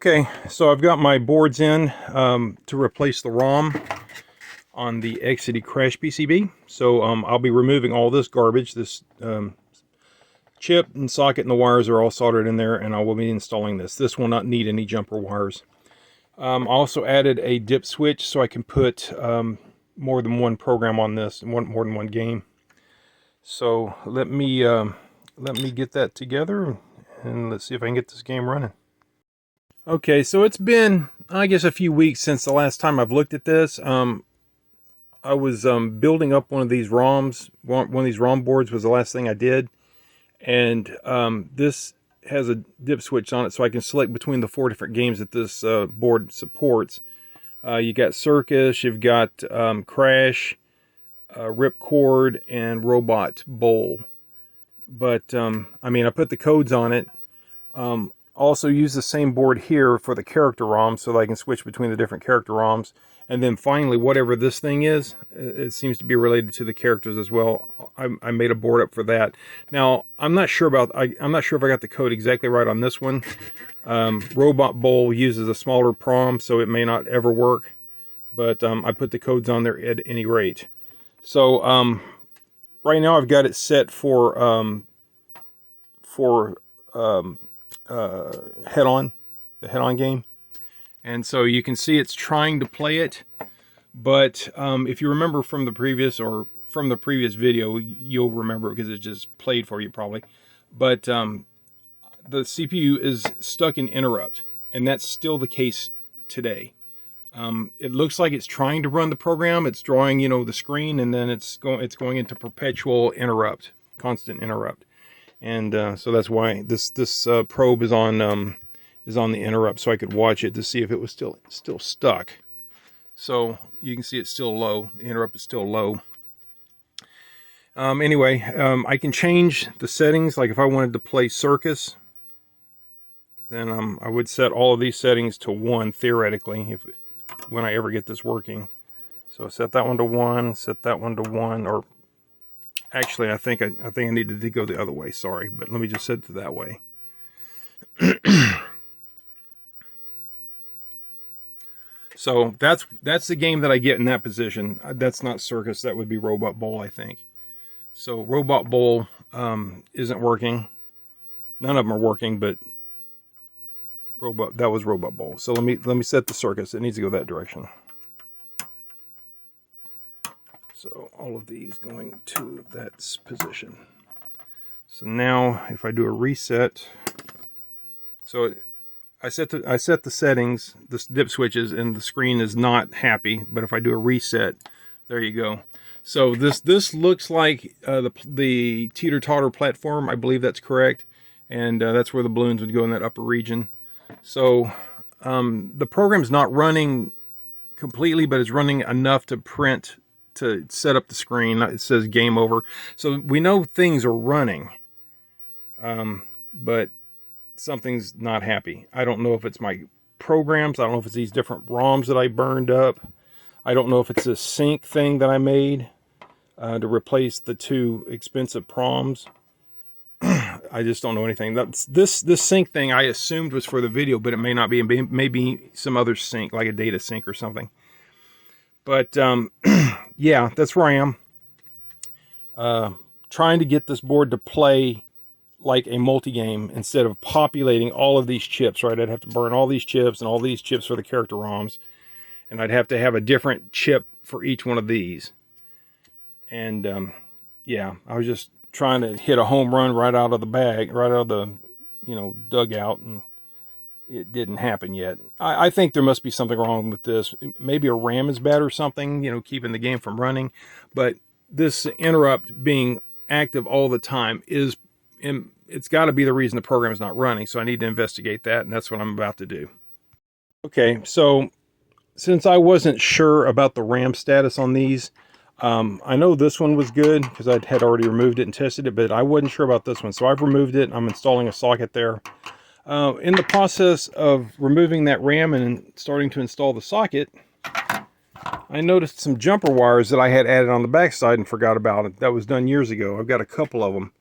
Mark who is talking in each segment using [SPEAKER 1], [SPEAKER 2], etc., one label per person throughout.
[SPEAKER 1] Okay, so I've got my boards in to replace the ROM on the Exidy Crash PCB. So I'll be removing all this garbage. This chip and socket and the wires are all soldered in there, and I will be installing this. This will not need any jumper wires. I also added a dip switch so I can put more than one program on this, more than one game. So let me get that together, and let's see if I can get this game running. Okay, so it's been, I guess, a few weeks since the last time I've looked at this. I was building up one of these ROMs. One of these ROM boards was the last thing I did. And this has a dip switch on it, so I can select between the 4 different games that this board supports. You got Circus, you've got Crash, Ripcord, and Robot Bowl. But, I mean, I put the codes on it. Also use the same board here for the character ROM so that I can switch between the different character ROMs. And then finally, whatever this thing is, it seems to be related to the characters as well. I made a board up for that. Now, I'm not sure if I got the code exactly right on this one. Robot Bowl uses a smaller PROM, so it may not ever work. But I put the codes on there at any rate. So right now I've got it set for head-on, the head-on game. And so you can see it's trying to play it, but if you remember from the previous video, you'll remember because it just played for you probably. But the CPU is stuck in interrupt, and that's still the case today. It looks like it's trying to run the program. It's drawing, the screen, and then it's going into perpetual interrupt, constant interrupt. And so that's why this probe is on the interrupt, so I could watch it to see if it was still stuck. So you can see it's still low. The interrupt is still low. Anyway, I can change the settings. Like if I wanted to play Circus, then I would set all of these settings to 1 theoretically, when I ever get this working. So set that one to 1, set that one to 1, or actually I think I needed to go the other way. Sorry, but let me just set it that way. So that's the game that I get in that position. That's not Circus. That would be Robot Bowl, I think. So Robot Bowl isn't working. None of them are working, but that was Robot Bowl. So let me set the Circus. It needs to go that direction. So all of these going to that position. So now if I do a reset, so I set the settings, the dip switches, and the screen is not happy. But if I do a reset, there you go. So this looks like the teeter-totter platform. I believe that's correct, and that's where the balloons would go in that upper region. So the program's not running completely, but it's running enough to set up the screen. It says game over, so we know things are running, but something's not happy. I don't know if it's my programs. I don't know if it's these different ROMs that I burned up. I don't know if it's a sync thing that I made to replace the 2 expensive PROMs. I just don't know anything. This sync thing I assumed was for the video, but it may not be. It may be some other sync, like a data sync or something. But yeah, that's where I am. Trying to get this board to play like a multi-game instead of populating all of these chips, right? I'd have to burn all these chips and all these chips for the character ROMs, and I'd have to have a different chip for each one of these. And yeah, I was just trying to hit a home run right out of the bag, right out of the dugout, and it didn't happen yet. I think there must be something wrong with this. Maybe a RAM is bad or something, keeping the game from running. But this interrupt being active all the time it's got to be the reason the program is not running. So I need to investigate that, and that's what I'm about to do. Okay, so since I wasn't sure about the RAM status on these, I know this one was good because I had already removed it and tested it, but I wasn't sure about this one. So I've removed it. I'm installing a socket there. In the process of removing that RAM and starting to install the socket, I noticed some jumper wires that I had added on the backside and forgot about it. That was done years ago. I've got a couple of them.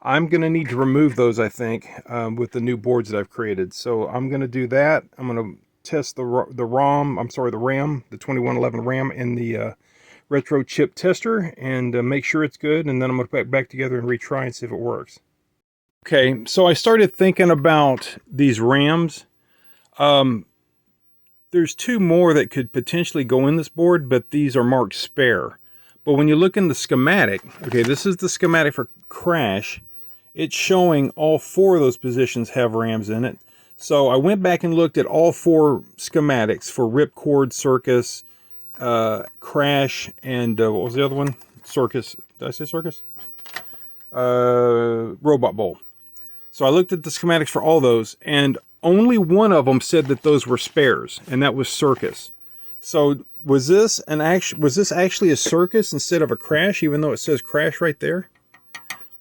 [SPEAKER 1] I'm going to need to remove those, I think, with the new boards that I've created. So I'm going to do that. I'm going to test the RAM, the 2111 RAM in the retro chip tester and make sure it's good. And then I'm going to put it back together and retry and see if it works. Okay, so I started thinking about these RAMs. There's two more that could potentially go in this board, but these are marked spare. But when you look in the schematic, okay, this is the schematic for Crash. It's showing all four of those positions have RAMs in it. So I went back and looked at all four schematics for Ripcord, Circus, Crash, and what was the other one? Circus. Did I say Circus? Robot Bowl. So I looked at the schematics for all those, and only one of them said that those were spares, and that was Circus. So was this actually a Circus instead of a Crash, even though it says Crash right there?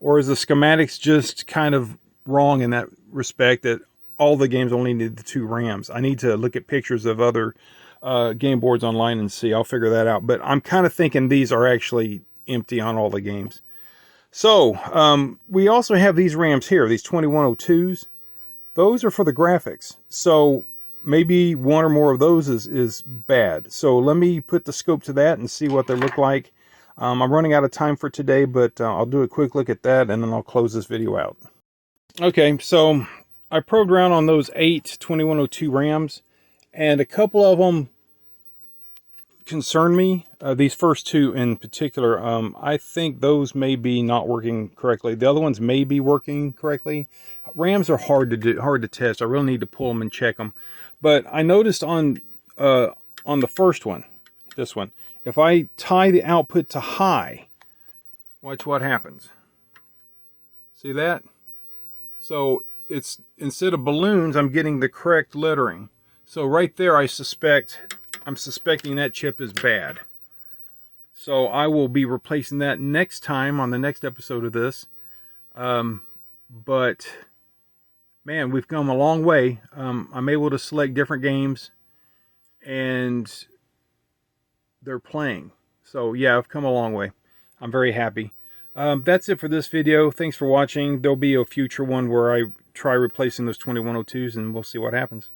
[SPEAKER 1] Or is the schematics just kind of wrong in that respect, that all the games only need the two RAMs? I need to look at pictures of other game boards online and see. I'll figure that out. But I'm kind of thinking these are actually empty on all the games. So we also have these RAMs here, these 2102s. Those are for the graphics. So maybe one or more of those is bad. So let me put the scope to that and see what they look like. I'm running out of time for today, but I'll do a quick look at that and then I'll close this video out. Okay, so I probed around on those 8 2102 RAMs, and a couple of them concern me. These first two in particular, I think those may be not working correctly. The other ones may be working correctly. RAMs are hard to test. I really need to pull them and check them. But I noticed on the first one, this one, if I tie the output to high, watch what happens. See that? So it's, instead of balloons, I'm getting the correct lettering. So right there, I'm suspecting that chip is bad. So I will be replacing that next time on the next episode of this. But man, we've come a long way. I'm able to select different games and they're playing. So yeah, I've come a long way. I'm very happy. That's it for this video. Thanks for watching. There'll be a future one where I try replacing those 2102s and we'll see what happens.